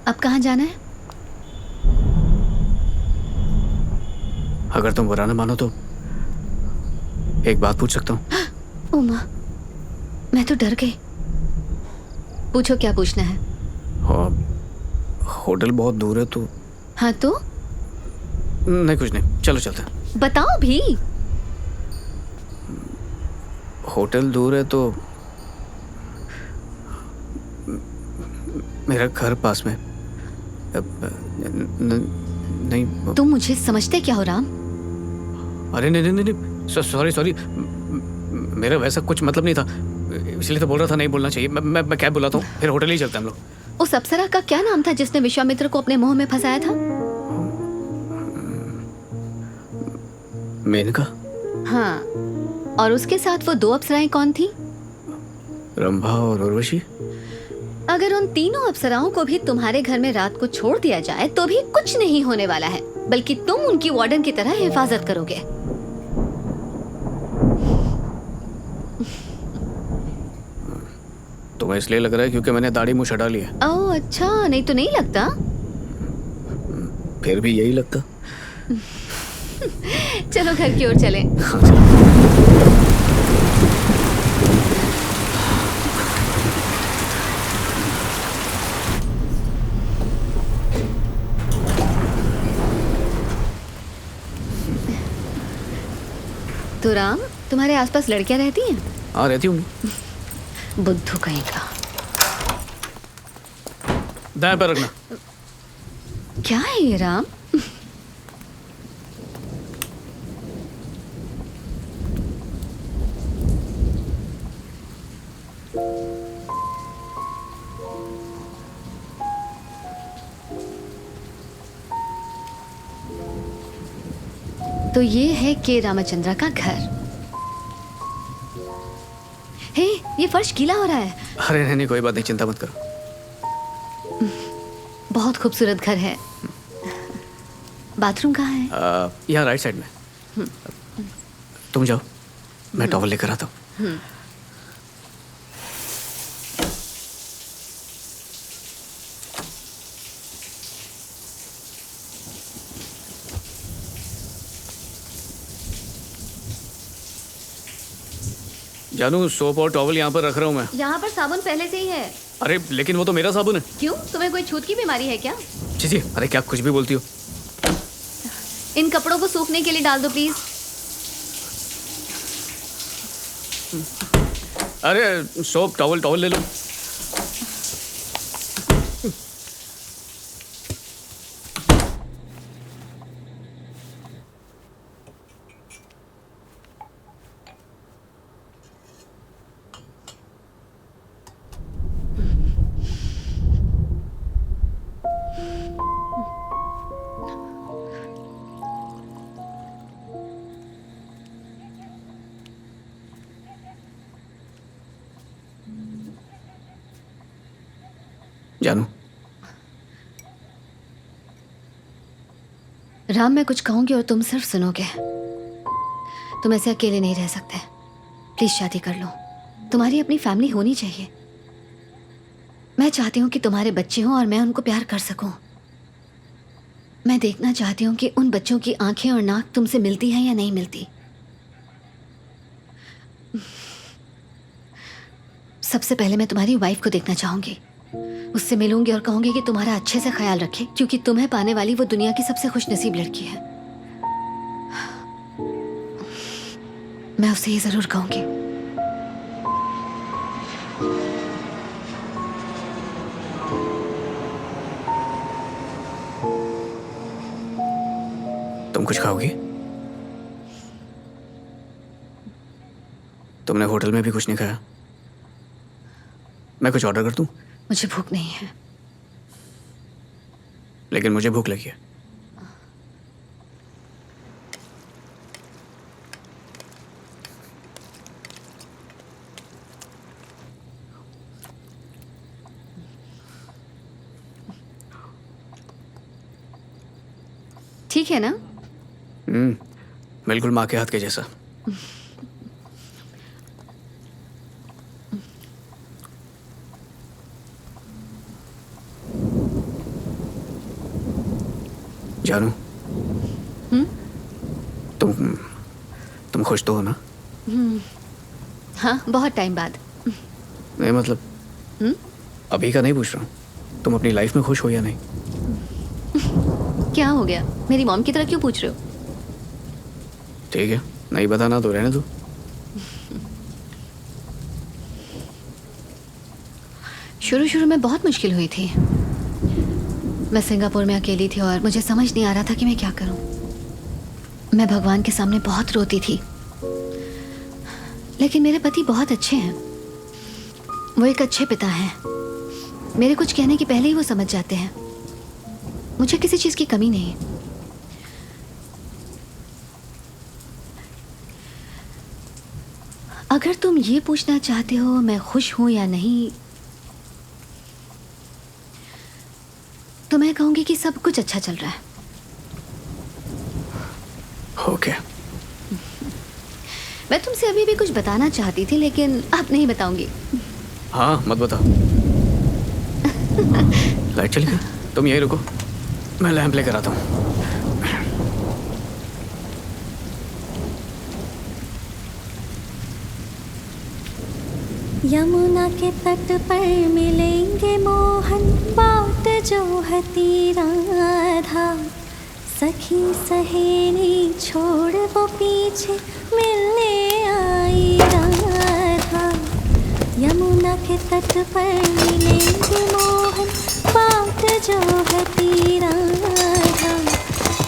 अब कहाँ जाना है? अगर तुम बुरा ना मानो तो एक बात पूछ सकता हूँ? उमा, मैं तो डर गई। पूछो, क्या पूछना है? होटल बहुत दूर है तो। हाँ तो? नहीं, कुछ नहीं, चलो चलते हैं। बताओ भी। होटल दूर है तो मेरा घर पास में। नहीं। तुम मुझे समझते क्या हो राम? अरे नहीं नहीं नहीं नहीं, सॉरी सॉरी, मेरा वैसा कुछ मतलब नहीं था, इसलिए तो बोल रहा था नहीं बोलना चाहिए। मैं क्या बुलाता हूँ, फिर होटल ही चलते हैं हम लोग। उस अप्सरा का क्या नाम था जिसने विश्वामित्र को अपने मोह में फंसाया था? मेनका। हाँ, और उसके साथ वो 2 अप्सराएं कौन थी? रंभा और उर्वशी। अगर उन तीनों अप्सराओं को भी तुम्हारे घर में रात को छोड़ दिया जाए तो भी कुछ नहीं होने वाला है, बल्कि तुम उनकी वार्डन की तरह हिफाजत करोगे। तुम्हें इसलिए लग रहा है क्योंकि मैंने दाढ़ी मूंछ हटा ली है? ओह अच्छा, नहीं तो नहीं लगता। फिर भी यही लगता। चलो घर की ओर चलें। हाँ, चलो। तो राम, तुम्हारे आसपास लड़कियां रहती हैं? हाँ, रहती होंगी। बुद्धू कहीं का। दाएं पैर रखना। क्या है ये राम? तो ये है के रामचंद्रा का घर। हे, ये फर्श गीला हो रहा है। अरे नहीं नहीं, कोई बात नहीं, चिंता मत करो। बहुत खूबसूरत घर है। बाथरूम कहाँ है? यहाँ राइट साइड में। तुम जाओ, मैं टॉवल लेकर आता हूँ। जानू, सोप और टॉवल यहाँ पर रख रहा हूँ मैं। यहाँ पर साबुन पहले से ही है। अरे लेकिन वो तो मेरा साबुन है। क्यों, तुम्हें कोई छूत की बीमारी है क्या? जी जी, अरे क्या कुछ भी बोलती हो। इन कपड़ों को सूखने के लिए डाल दो प्लीज। अरे सोप टॉवल टॉवल ले लो। जानू, राम, मैं कुछ कहूंगी और तुम सिर्फ सुनोगे। तुम ऐसे अकेले नहीं रह सकते। प्लीज शादी कर लो। तुम्हारी अपनी फैमिली होनी चाहिए। मैं चाहती हूँ कि तुम्हारे बच्चे हों और मैं उनको प्यार कर सकूं। मैं देखना चाहती हूँ कि उन बच्चों की आंखें और नाक तुमसे मिलती हैं या नहीं मिलती। सबसे पहले मैं तुम्हारी वाइफ को देखना चाहूंगी। उससे मिलूंगी और कहूंगी कि तुम्हारा अच्छे से ख्याल रखे, क्योंकि तुम्हें पाने वाली वो दुनिया की सबसे खुशनसीब लड़की है। मैं उसे ये जरूर कहूंगी। तुम कुछ खाओगी? तुमने होटल में भी कुछ नहीं खाया। मैं कुछ ऑर्डर कर दूं? मुझे भूख नहीं है। लेकिन मुझे भूख लगी है। ठीक है ना? बिल्कुल माँ के हाथ के जैसा। जानू, हम्म? तुम खुश तो हो ना? हाँ, बहुत टाइम बाद। नहीं मतलब हम्म? अभी का नहीं पूछ रहा हूँ, तुम अपनी लाइफ में खुश हो या नहीं? क्या हो गया? मेरी मॉम की तरह क्यों पूछ रहे हो? ठीक है, नहीं बताना तो रहने दो। शुरू शुरू में बहुत मुश्किल हुई थी। मैं सिंगापुर में अकेली थी और मुझे समझ नहीं आ रहा था कि मैं क्या करूं। मैं भगवान के सामने बहुत रोती थी, लेकिन मेरे पति बहुत अच्छे हैं। वो एक अच्छे पिता हैं। मेरे कुछ कहने के पहले ही वो समझ जाते हैं। मुझे किसी चीज की कमी नहीं है। अगर तुम ये पूछना चाहते हो मैं खुश हूं या नहीं, तो मैं कहूंगी कि सब कुछ अच्छा चल रहा है। ओके। मैं तुमसे अभी भी कुछ बताना चाहती थी, लेकिन अब नहीं बताऊंगी। हाँ मत बताओ। लाइट चली गई, तुम यहीं रुको, मैं लैंप लेकर आता हूँ। यमुना के तट पर मिलेंगे मोहन, बात जो हती राधा। सखी सहेली छोड़ वो पीछे मिलने आई राधा। यमुना के तट पर मिलेंगे मोहन, बात जो हती राधा।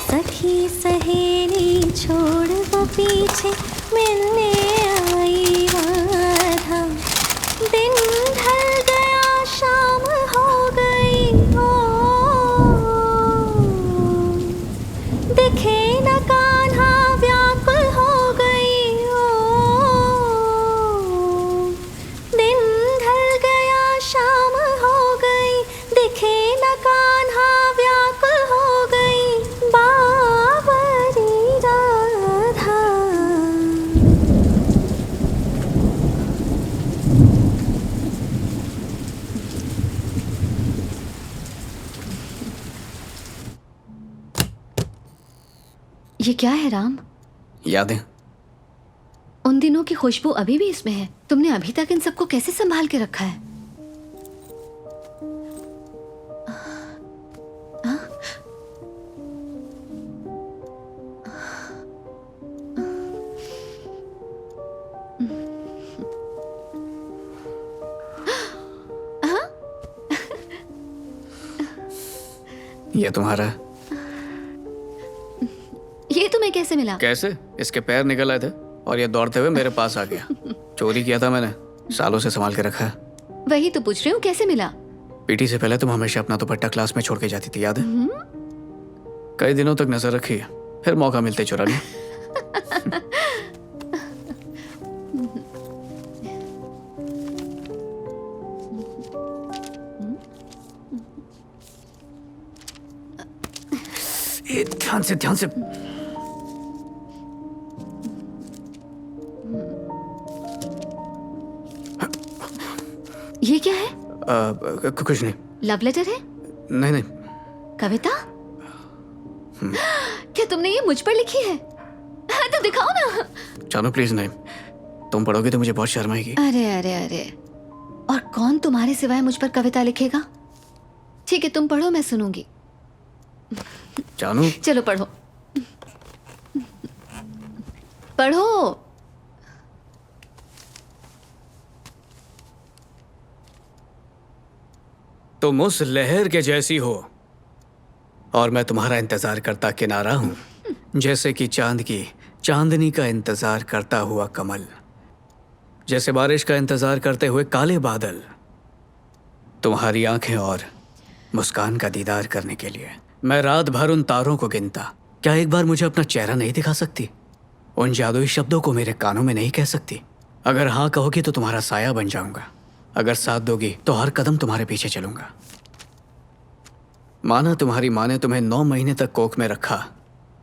सखी सहेली छोड़ वो पीछे मिलने आई राधा। दिन ढल गया शाम हो गई, ओ दिखे न कान्हा व्याकुल हो गई, ओ दिन ढल गया शाम हो गई, दिखे न कान्हा व्याकुल हो गई। बावरी राधा। ये क्या है राम? यादें। उन दिनों की खुशबू अभी भी इसमें है। तुमने अभी तक इन सबको कैसे संभाल के रखा है? ये तुम्हारा है। ये तुम्हें कैसे मिला? कैसे? इसके पैर निकल आए थे और ये दौड़ते हुए मेरे पास आ गया। चोरी किया था मैंने, सालों से संभाल के रखा है। वही तो पूछ रही हूँ, कैसे मिला? पीटी से पहले तुम हमेशा अपना दुपट्टा क्लास में छोड़ के जाती थी, याद है? कई दिनों तक नजर रखी, फिर मौका मिलते चुरा लिया। ए, ध्यान से ध्यान से। ये क्या है? कुछ नहीं। लव लेटर है? नहीं नहीं। कविता? क्या तुमने ये मुझ पर लिखी है? तो दिखाओ ना। जानू प्लीज नहीं, तुम पढ़ोगे तो मुझे बहुत शर्म आएगी। अरे अरे अरे, और कौन तुम्हारे सिवाय मुझ पर कविता लिखेगा? ठीक है, तुम पढ़ो, मैं सुनूंगी। जानू। चलो पढ़ो, पढ़ो। तुम उस लहर के जैसी हो और मैं तुम्हारा इंतजार करता किनारा हूं। जैसे कि चांद की चांदनी का इंतजार करता हुआ कमल, जैसे बारिश का इंतजार करते हुए काले बादल, तुम्हारी आंखें और मुस्कान का दीदार करने के लिए मैं रात भर उन तारों को गिनता। क्या एक बार मुझे अपना चेहरा नहीं दिखा सकती? उन जादुई शब्दों को मेरे कानों में नहीं कह सकती? अगर हाँ कहोगी तो तुम्हारा साया बन जाऊंगा। अगर साथ दोगी तो हर कदम तुम्हारे पीछे चलूंगा। माना तुम्हारी माँ ने तुम्हें 9 महीने तक कोख में रखा,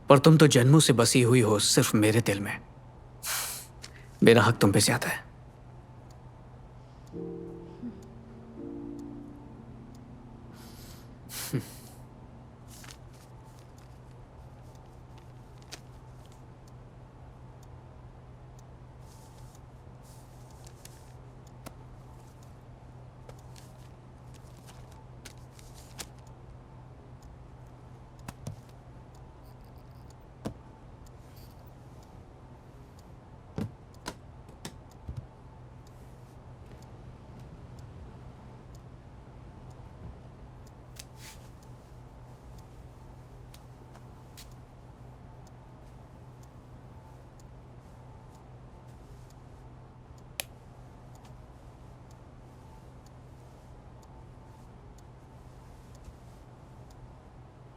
पर तुम तो जन्मों से बसी हुई हो सिर्फ मेरे दिल में। मेरा हक तुम पे ज्यादा है।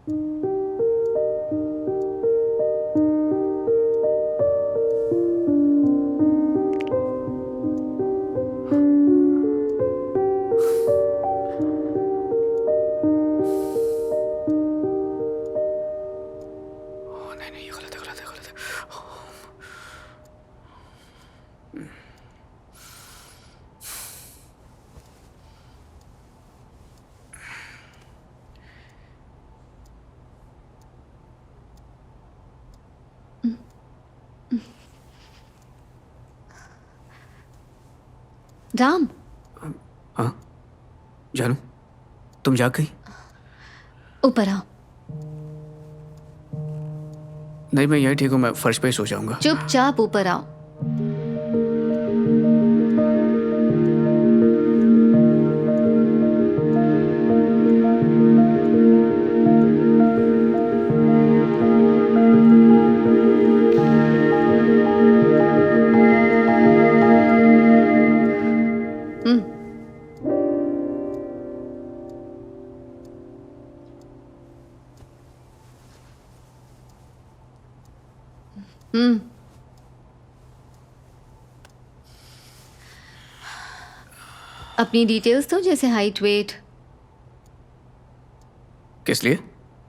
नहीं नहीं, ये गलत है, गलत है, गलत है। राम, हाँ जानू, तुम जाग गई? ऊपर आओ। नहीं, मैं यही ठीक हूँ, मैं फर्श पे ही सो जाऊंगा। चुपचाप ऊपर आओ। हम्म। हम्म। अपनी डिटेल्स दो, जैसे हाइट, वेट। किस लिए?